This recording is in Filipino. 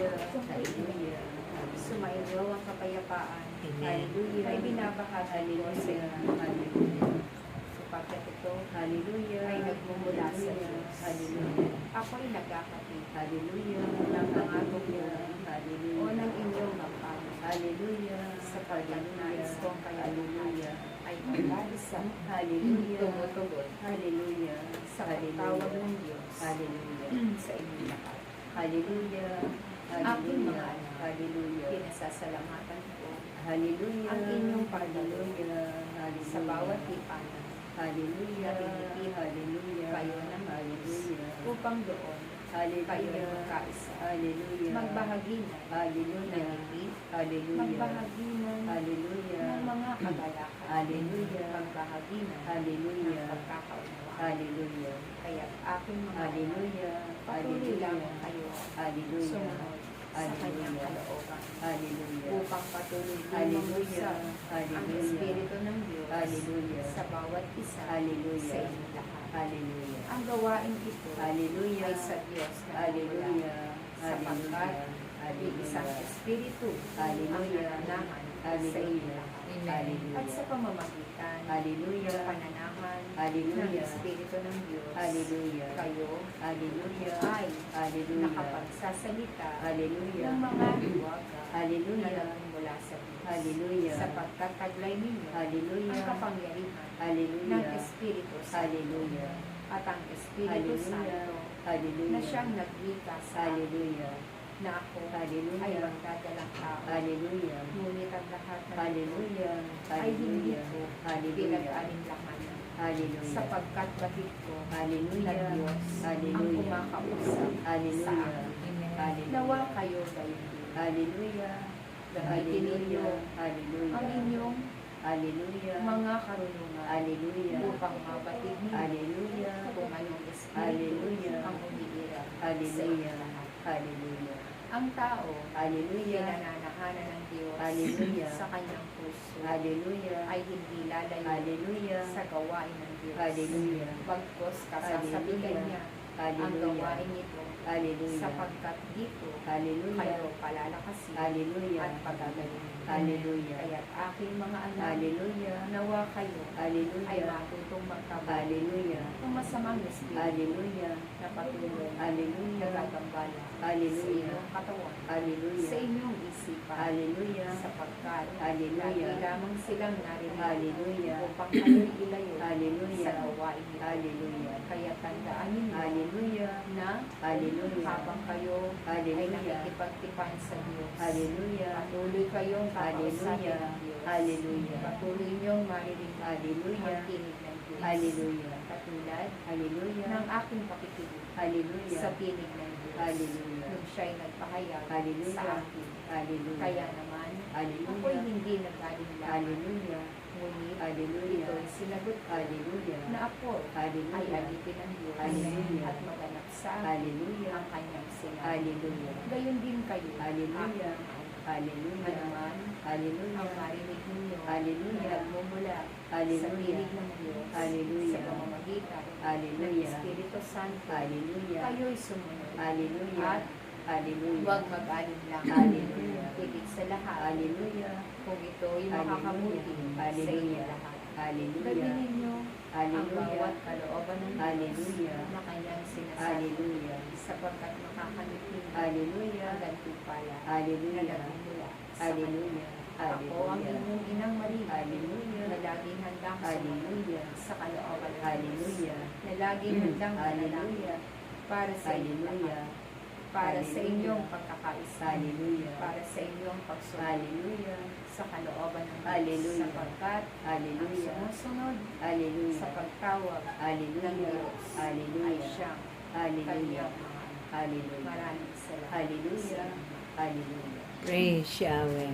Hallelujah. Hallelujah. Sumainyo ang kapayapaan. Hallelujah. Ay binabahagi ko sa Hallelujah. inyo. Hallelujah. Sapagkat ito Hallelujah. ay nagmumula sa Diyos. Hallelujah. Ako'y nagkakatid Hallelujah. ng mga tungkol Hallelujah. o ng inyong magpapos. Hallelujah. Sapagkat nais kong kayo Hallelujah. ay magkaisa Hallelujah. tumutugon Hallelujah. sa pagtawag ng Diyos Hallelujah. sa inyong lahat. Hallelujah. Aking mga Hallelujah. anak, Hallelujah. pinasasalamatan ko Hallelujah. ang inyong pagdalog Hallelujah. sa bawat tipanan Hallelujah. Pinipili Hallelujah. kayo ng Hallelujah. upang doon kayo ay Hallelujah. magkaisa. Hallelujah. Magbahagi na Hallelujah. ng ngiti, Hallelujah. magbahagi na Hallelujah. ng mga kagalakan, Hallelujah. magbahagi na ng Hallelujah. pagkakaunawaan. Hallelujah. Kaya aking mga anak, Hallelujah. patuloy lang Hallelujah. kayo Hallelujah. sumunod sa kanyang Hallelujah. kalooban Hallelujah. upang patuloy Hallelujah. lumabusag ang Hallelujah. Espiritu ng Diyos Hallelujah. sa bawat isa Hallelujah. sa inyong lahat. Hallelujah. Ang gawain ito Hallelujah. ay sa Diyos na Hallelujah. sapagkat Hallelujah. isang Espiritu ang Hallelujah. nananahan sa Hallelujah. inyong lahat. Hallelujah. At sa pamamagitan Hallelujah. ng pananahan ng Hallelujah. Espiritu ng Diyos, Hallelujah. kayo Hallelujah. ay Hallelujah. nakapagsasalita Hallelujah. ng mga hiwaga na Hallelujah. nagmumula sa Diyos. Hallelujah. Sapagkat taglay ninyo Hallelujah. ang kapangyarihan ng Hallelujah. Espiritu Santo. Hallelujah. At ang Espiritu Hallelujah. Santo Hallelujah. na siyang nagwika sa akin Hallelujah. na ako Hallelujah. ay magdadalang tao. Hallelujah. Ngunit ang lahat ng Hallelujah. ay hindi Hallelujah. ko Hallelujah. pinag-alinlanganan. Hallelujah. Sapagkat batid ko Hallelujah. na Diyos ang Hallelujah. kumakausap sa Hallelujah. akin. Hallelujah. Nawa kayo gayon din. Hallelujah. Gamitin ninyo Hallelujah. ang inyong Hallelujah. mga karunungan Hallelujah. upang mabatid ninyo Hallelujah. kung anong Espiritu Hallelujah. ang umiiral sa Hallelujah. inyong lahat. Hallelujah. Ang tao Hallelujah. pinananahanan ng Diyos Hallelujah. sa kanyang puso Hallelujah. ay hindi lalayo Hallelujah. sa gawain ng Diyos. Hallelujah. Bagkos kasasabihin Hallelujah. niya ang Hallelujah. gawain nito Hallelujah. sapagkat dito Hallelujah. kayo palalakasin Hallelujah. at pagagaling. Hallelujah. Kaya't aking mga anak, Hallelujah. nawa kayo ay Hallelujah. matutong magkabago Hallelujah. ng masamang espiritu Hallelujah. na patuloy Hallelujah. nagagambala sa Hallelujah. inyong katawan, Hallelujah. sa inyong isipan, Hallelujah. sapagkat Hallelujah. lagi lamang silang narinig Hallelujah. upang kayo'y ilayo Hallelujah. sa gawain nito. Hallelujah. Kaya tandaan ninyo Hallelujah. na Hallelujah. habang kayo ay Hallelujah. nakikipagtipan sa Diyos, Hallelujah. patuloy kayong kakausapin Hallelujah. ng Diyos. Hallelujah. Patuloy niyong maririnig Hallelujah. ang tinig ng Diyos. Hallelujah. Katulad Hallelujah. ng aking pakikinig Hallelujah. sa tinig ng Diyos. Hallelujah. Nung siya'y nagpahayag Hallelujah. sa akin. Hallelujah. Kaya naman, Hallelujah. ako'y hindi nag-alinlangan. Hallelujah. Ngunit, Hallelujah. ito'y sinagot ko Hallelujah. na ako ay Hallelujah. alipin ng Diyos Hallelujah. at maganap sa akin Hallelujah. ang kanyang sinabi. Hallelujah. Gayon din kayo, Hallelujah. aking mga anak. Hallelujah. Anuman Hallelujah. ang marinig ninyo Hallelujah. na nagmumula sa Hallelujah. tinig ng Diyos Hallelujah. sa pamamagitan ng Hallelujah. Espiritu Santo, Hallelujah. kayo'y sumunod. Hallelujah. At Hallelujah. huwag mag-alinlangan. Hallelujah. Higit sa lahat, Hallelujah. kung ito'y makakabuti sa inyo Hallelujah. lahat. Hallelujah. Gawin ninyo ang Hallelujah. bawat kalooban ng Diyos Hallelujah. na kanyang sinasabi Hallelujah. sapagkat makakamit ninyo Hallelujah. ang gantimpala na Hallelujah. nagmumula sa Hallelujah. Kanya. Ako ang Hallelujah. inyong inang Maria Hallelujah. na laging handang Hallelujah. sumunod sa kalooban ng Diyos, Hallelujah. na laging handang manalangin Hallelujah. para sa inyong Hallelujah. lahat, para sa Hallelujah. inyong pagkakaisa, Hallelujah. para sa inyong pagsunod Hallelujah. sa kalooban ng Diyos, Hallelujah. sapagkat ang Hallelujah. sumusunod Hallelujah. sa pagtawag ng Hallelujah. Diyos ay Hallelujah. siyang Hallelujah. kanyang mga anak. Hallelujah. Maraming salamat. Hallelujah. sa inyo. Hallelujah. Praise Yahweh.